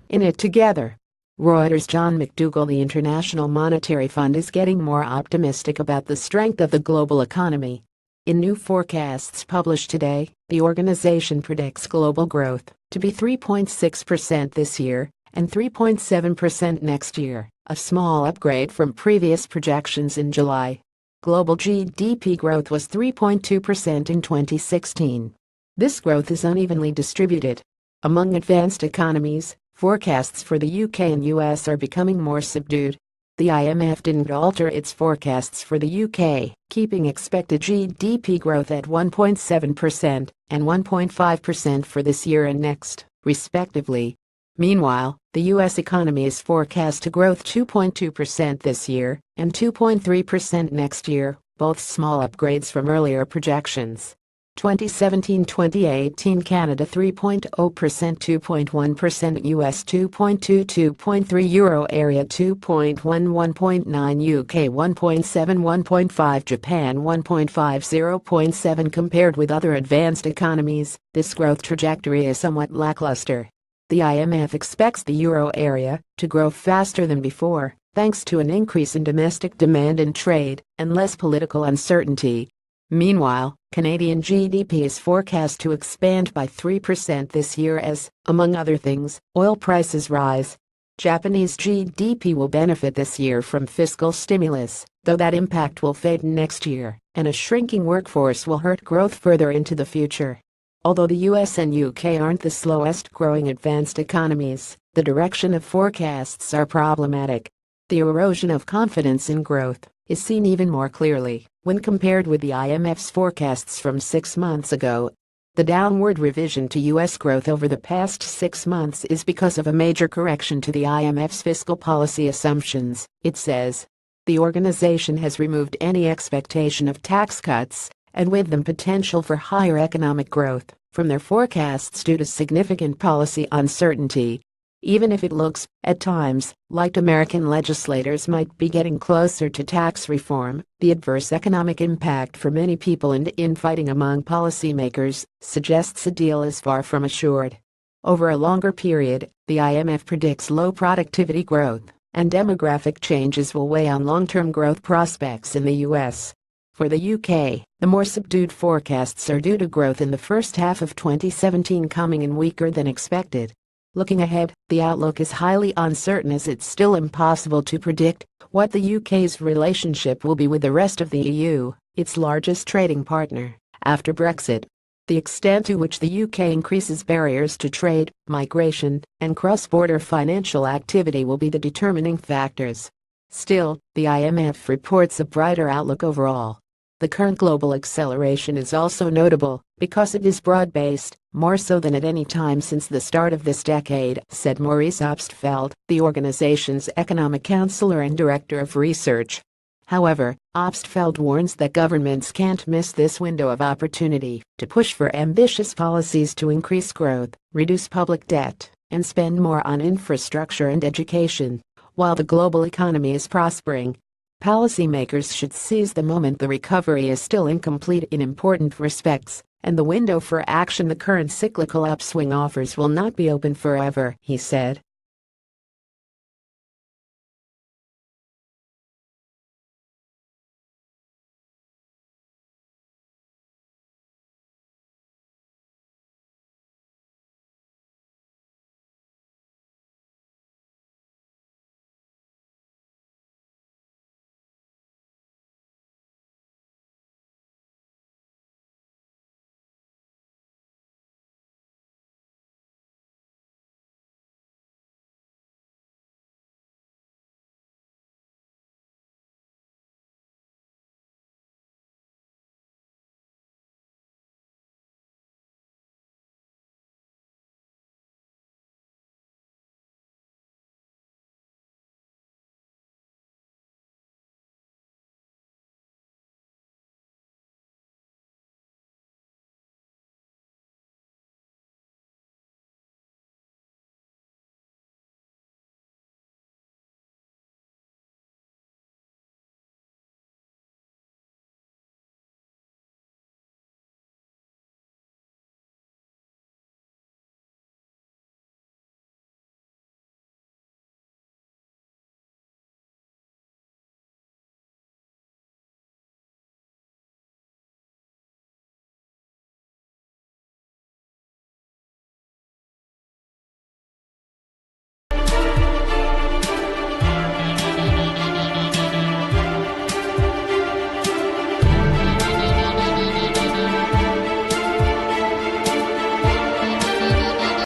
In it together. ReutersJohn. Macdougal. The International Monetary Fund is getting more optimistic about the strength of the global economy. In new forecasts published today, the organization predicts global growth to be 3.6% this year and 3.7% next year, a small upgrade from previous projections in July. Global GDP growth was 3.2% in 2016. This growth is unevenly distributed. Among advanced economies, forecasts for the UK and US are becoming more subdued. The IMF didn't alter its forecasts for the UK, keeping expected GDP growth at 1.7% and 1.5% for this year and next, respectively. Meanwhile, the US economy is forecast to grow 2.2% this year and 2.3% next year, both small upgrades from earlier projections. 2017-2018 Canada 3.0%, 2.1% US 2.2, 2.3 Euro area 2.1, 1.9 UK 1.7, 1.5 Japan 1.5, 0.7 Compared with other advanced economies, this growth trajectory is somewhat lackluster. The IMF expects the Euro area to grow faster than before, thanks to an increase in domestic demand and trade and less political uncertainty. Meanwhile, Canadian GDP is forecast to expand by 3% this year as, among other things, oil prices rise. Japanese GDP will benefit this year from fiscal stimulus, though that impact will fade next year, and a shrinking workforce will hurt growth further into the future. Although the US and UK aren't the slowest growing advanced economies, the direction of forecasts are problematic. The erosion of confidence in growth is seen even more clearly when compared with the IMF's forecasts from 6 months ago. The downward revision to US growth over the past 6 months is because of a major correction to the IMF's fiscal policy assumptions, it says. The organization has removed any expectation of tax cuts, and with them potential for higher economic growth, from their forecasts due to significant policy uncertainty. Even if it looks, at times, like American legislators might be getting closer to tax reform, the adverse economic impact for many people and infighting among policymakers suggests a deal is far from assured. Over a longer period, the IMF predicts low productivity growth, and demographic changes will weigh on long-term growth prospects in the US. For the UK, the more subdued forecasts are due to growth in the first half of 2017 coming in weaker than expected. Looking ahead, the outlook is highly uncertain as it's still impossible to predict what the UK's relationship will be with the rest of the EU, its largest trading partner, after Brexit. The extent to which the UK increases barriers to trade, migration, and cross-border financial activity will be the determining factors. Still, the IMF reports a brighter outlook overall. The current global acceleration is also notable because it is broad-based, more so than at any time since the start of this decade, said Maurice Obstfeld, the organization's economic counselor and director of research. However, Obstfeld warns that governments can't miss this window of opportunity to push for ambitious policies to increase growth, reduce public debt, and spend more on infrastructure and education. While the global economy is prospering, policymakers should seize the moment. The recovery is still incomplete in important respects, and the window for action the current cyclical upswing offers will not be open forever, he said.